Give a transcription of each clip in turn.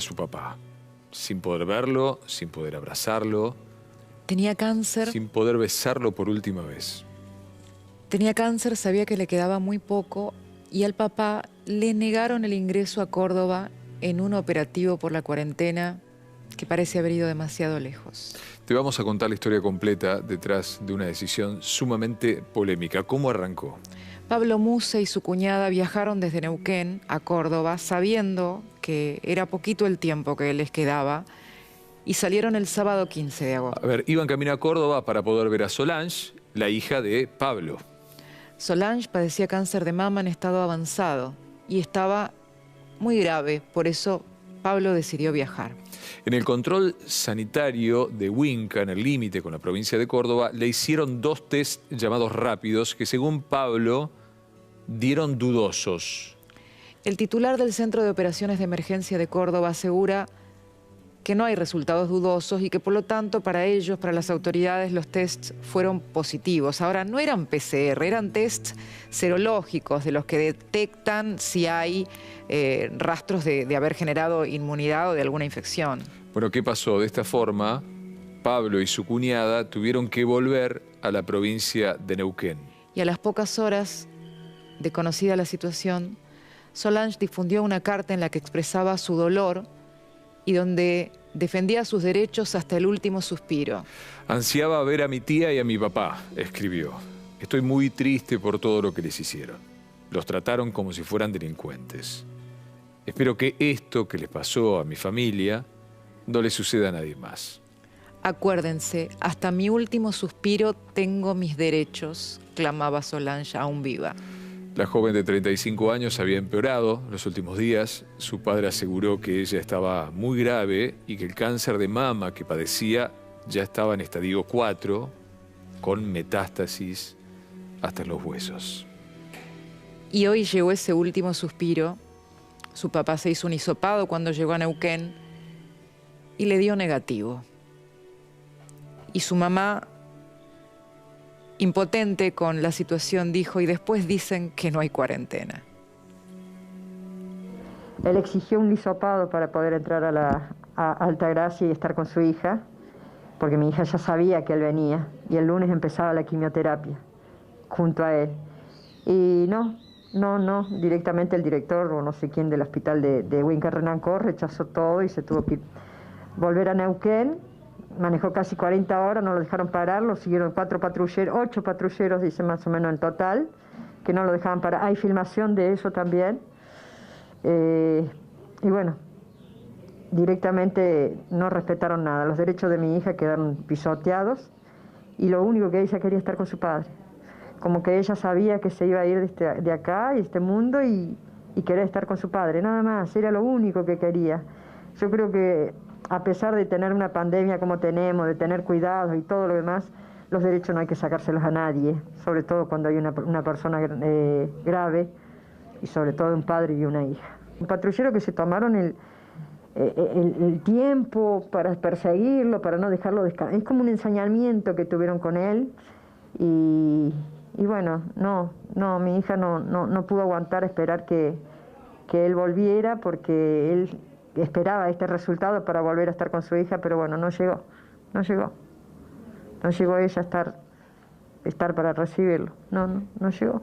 Su papá, sin poder verlo, sin poder abrazarlo, Tenía cáncer. sin poder besarlo por última vez. Tenía cáncer, sabía que le quedaba muy poco y al papá le negaron el ingreso a Córdoba en un operativo por la cuarentena que parece haber ido demasiado lejos. Te vamos a contar la historia completa detrás de una decisión sumamente polémica. ¿Cómo arrancó? Pablo Musse y su cuñada viajaron desde Neuquén a Córdoba sabiendo que era poquito el tiempo que les quedaba y salieron el sábado 15 de agosto. A ver, iban camino a Córdoba para poder ver a Solange, la hija de Pablo. Solange padecía cáncer de mama en estado avanzado y estaba muy grave, por eso Pablo decidió viajar. En el control sanitario de Huinca, en el límite con la provincia de Córdoba, le hicieron 2 test llamados rápidos que, según Pablo, dieron dudosos. El titular del Centro de Operaciones de Emergencia de Córdoba asegura que no hay resultados dudosos y que por lo tanto para ellos, para las autoridades, los tests fueron positivos. Ahora, no eran PCR, eran tests serológicos de los que detectan si hay rastros de haber generado inmunidad o de alguna infección. Bueno, ¿qué pasó? De esta forma, Pablo y su cuñada tuvieron que volver a la provincia de Neuquén. Y a las pocas horas de conocida la situación, Solange difundió una carta en la que expresaba su dolor y donde defendía sus derechos hasta el último suspiro. Ansiaba ver a mi tía y a mi papá, escribió. Estoy muy triste por todo lo que les hicieron. Los trataron como si fueran delincuentes. Espero que esto que les pasó a mi familia no le suceda a nadie más. Acuérdense, hasta mi último suspiro tengo mis derechos, clamaba Solange aún viva. La joven de 35 años había empeorado los últimos días. Su padre aseguró que ella estaba muy grave y que el cáncer de mama que padecía ya estaba en estadio 4, con metástasis hasta los huesos. Y hoy llegó ese último suspiro. Su papá se hizo un hisopado cuando llegó a Neuquén y le dio negativo. Y su mamá, impotente con la situación, dijo, y después dicen que no hay cuarentena. Él exigió un hisopado para poder entrar a Altagracia y estar con su hija, porque mi hija ya sabía que él venía, y el lunes empezaba la quimioterapia junto a él. Y no, directamente el director o no sé quién del hospital de Huinca Renancor rechazó todo y se tuvo que volver a Neuquén. Manejó casi 40 horas, no lo dejaron parar, lo siguieron 8 patrulleros, dice más o menos en total, que no lo dejaban parar. Hay filmación de eso también. Y bueno, directamente no respetaron nada. Los derechos de mi hija quedaron pisoteados y lo único que ella quería estar con su padre. Como que ella sabía que se iba a ir de acá y de este mundo y quería estar con su padre, nada más, era lo único que quería. Yo creo que a pesar de tener una pandemia como tenemos, de tener cuidados y todo lo demás, los derechos no hay que sacárselos a nadie, sobre todo cuando hay una persona grave y sobre todo un padre y una hija. Un patrullero que se tomaron el tiempo para perseguirlo, para no dejarlo descansar. Es como un ensañamiento que tuvieron con él y bueno, mi hija no pudo aguantar esperar que él volviera porque él esperaba este resultado para volver a estar con su hija, pero bueno, no llegó ella a estar para recibirlo, no llegó.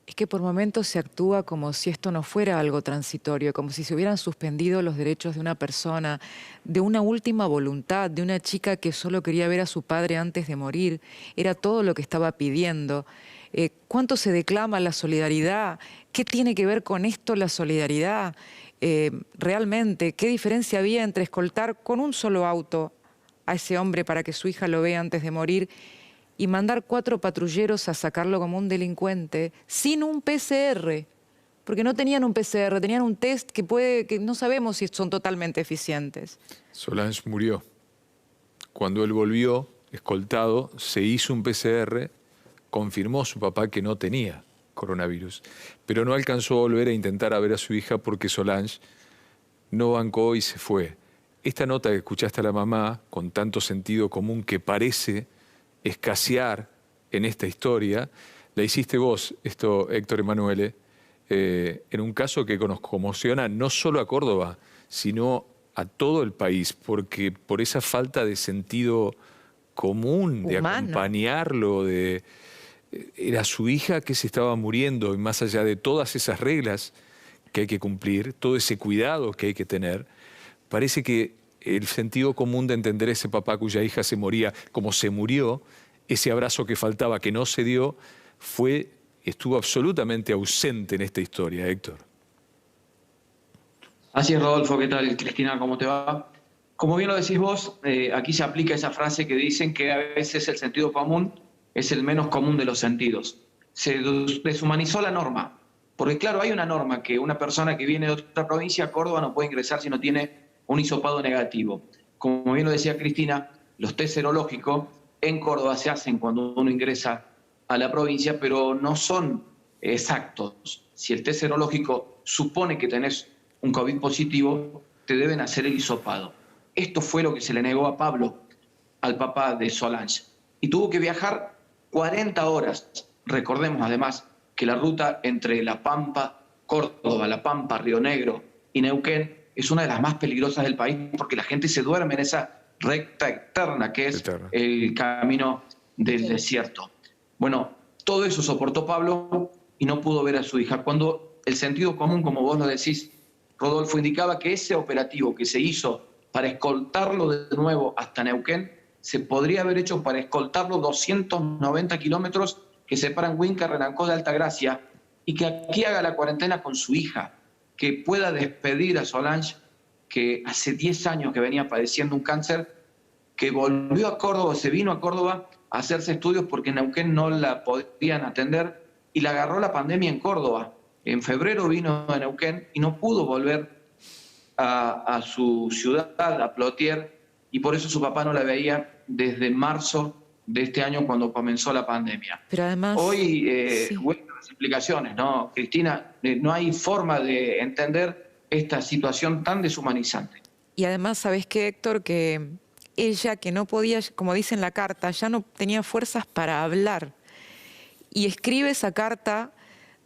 Es que por momentos se actúa como si esto no fuera algo transitorio, como si se hubieran suspendido los derechos de una persona, de una última voluntad, de una chica que solo quería ver a su padre antes de morir. Era todo lo que estaba pidiendo. ¿Cuánto se declama la solidaridad? ¿Qué tiene que ver con esto la solidaridad? Realmente, ¿qué diferencia había entre escoltar con un solo auto a ese hombre para que su hija lo vea antes de morir y mandar 4 patrulleros a sacarlo como un delincuente sin un PCR? Porque no tenían un PCR, tenían un test que no sabemos si son totalmente eficientes. Solange murió. Cuando él volvió, escoltado, se hizo un PCR, confirmó su papá que no tenía coronavirus, pero no alcanzó a volver a intentar a ver a su hija porque Solange no bancó y se fue. Esta nota que escuchaste a la mamá, con tanto sentido común que parece escasear en esta historia, la hiciste vos, Héctor Emanuele, en un caso que nos conmociona no solo a Córdoba, sino a todo el país, porque por esa falta de sentido común, de Humano. acompañarlo, era su hija que se estaba muriendo, y más allá de todas esas reglas que hay que cumplir, todo ese cuidado que hay que tener, parece que el sentido común de entender a ese papá cuya hija se moría como se murió, ese abrazo que faltaba, que no se dio, estuvo absolutamente ausente en esta historia, Héctor. Así es, Rodolfo, ¿qué tal? Cristina, ¿cómo te va? Como bien lo decís vos, aquí se aplica esa frase que dicen que a veces el sentido común es el menos común de los sentidos. Se deshumanizó la norma, porque claro, hay una norma que una persona que viene de otra provincia a Córdoba no puede ingresar si no tiene un hisopado negativo. Como bien lo decía Cristina, los test serológicos en Córdoba se hacen cuando uno ingresa a la provincia, pero no son exactos. Si el test serológico supone que tenés un COVID positivo, te deben hacer el hisopado. Esto fue lo que se le negó a Pablo, al papá de Solange. Y tuvo que viajar 40 horas. Recordemos además que la ruta entre La Pampa, Córdoba, La Pampa, Río Negro y Neuquén es una de las más peligrosas del país porque la gente se duerme en esa recta eterna que es el camino del desierto. Bueno, todo eso soportó Pablo y no pudo ver a su hija. Cuando el sentido común, como vos lo decís, Rodolfo, indicaba que ese operativo que se hizo para escoltarlo de nuevo hasta Neuquén se podría haber hecho para escoltarlo 290 kilómetros que separan Huinca, Renancó de Altagracia, y que aquí haga la cuarentena con su hija, que pueda despedir a Solange, que hace 10 años que venía padeciendo un cáncer, que volvió a Córdoba, se vino a Córdoba a hacerse estudios porque en Neuquén no la podían atender, y la agarró la pandemia en Córdoba. En febrero vino a Neuquén y no pudo volver a su ciudad, a Plotier, y por eso su papá no la veía desde marzo de este año cuando comenzó la pandemia. Pero además, hoy, sí. vuelven las explicaciones, ¿no, Cristina? No hay forma de entender esta situación tan deshumanizante. Y además, ¿sabés qué, Héctor? Que ella, que no podía, como dice en la carta, ya no tenía fuerzas para hablar. Y escribe esa carta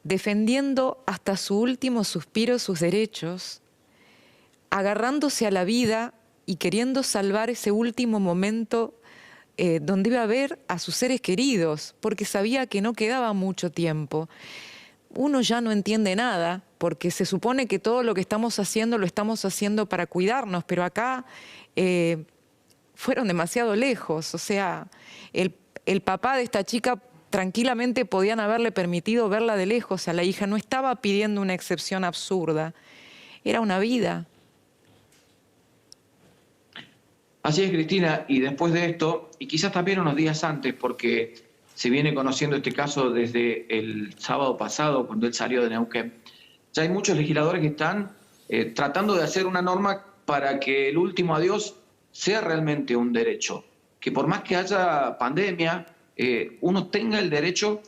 defendiendo hasta su último suspiro sus derechos, agarrándose a la vida y queriendo salvar ese último momento donde iba a ver a sus seres queridos, porque sabía que no quedaba mucho tiempo. Uno ya no entiende nada, porque se supone que todo lo que estamos haciendo lo estamos haciendo para cuidarnos, pero acá fueron demasiado lejos. O sea, el papá de esta chica tranquilamente podían haberle permitido verla de lejos a la hija, no estaba pidiendo una excepción absurda, era una vida. Así es, Cristina, y después de esto, y quizás también unos días antes, porque se viene conociendo este caso desde el sábado pasado, cuando él salió de Neuquén, ya hay muchos legisladores que están tratando de hacer una norma para que el último adiós sea realmente un derecho, que por más que haya pandemia, uno tenga el derecho,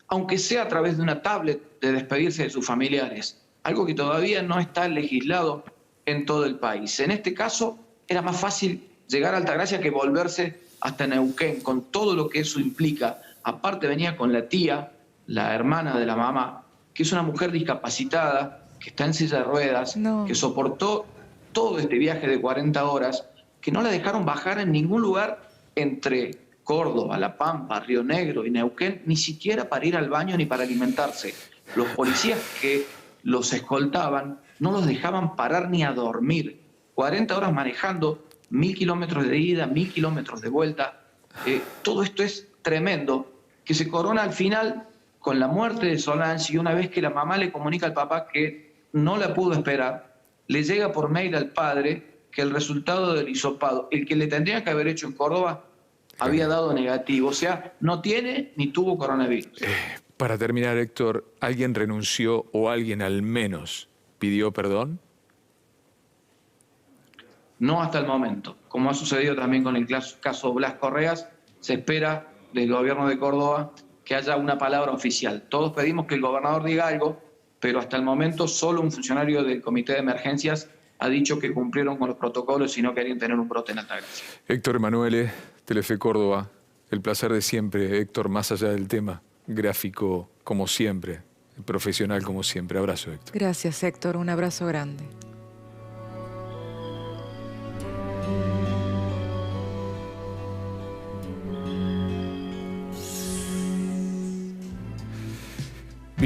aunque sea a través de una tablet, de despedirse de sus familiares, algo que todavía no está legislado en todo el país. En este caso, era más fácil llegar a Altagracia que volverse hasta Neuquén, con todo lo que eso implica. Aparte venía con la tía, la hermana de la mamá, que es una mujer discapacitada, que está en silla de ruedas, que soportó todo este viaje de 40 horas, que no la dejaron bajar en ningún lugar entre Córdoba, La Pampa, Río Negro y Neuquén, ni siquiera para ir al baño ni para alimentarse. Los policías que los escoltaban no los dejaban parar ni a dormir. 40 horas manejando, 1000 kilómetros de ida, 1000 kilómetros de vuelta. Todo esto es tremendo, que se corona al final con la muerte de Solange, y una vez que la mamá le comunica al papá que no la pudo esperar, le llega por mail al padre que el resultado del hisopado, el que le tendría que haber hecho en Córdoba, había dado negativo. O sea, no tiene ni tuvo coronavirus. Para terminar, Héctor, ¿alguien renunció o alguien al menos pidió perdón? No hasta el momento. Como ha sucedido también con el caso Blas Correas, se espera del gobierno de Córdoba que haya una palabra oficial. Todos pedimos que el gobernador diga algo, pero hasta el momento solo un funcionario del Comité de Emergencias ha dicho que cumplieron con los protocolos y no querían tener un brote en Altagracia. Héctor Emanuele, Telefe Córdoba, el placer de siempre. Héctor, más allá del tema gráfico, como siempre, profesional como siempre. Abrazo, Héctor. Gracias, Héctor. Un abrazo grande.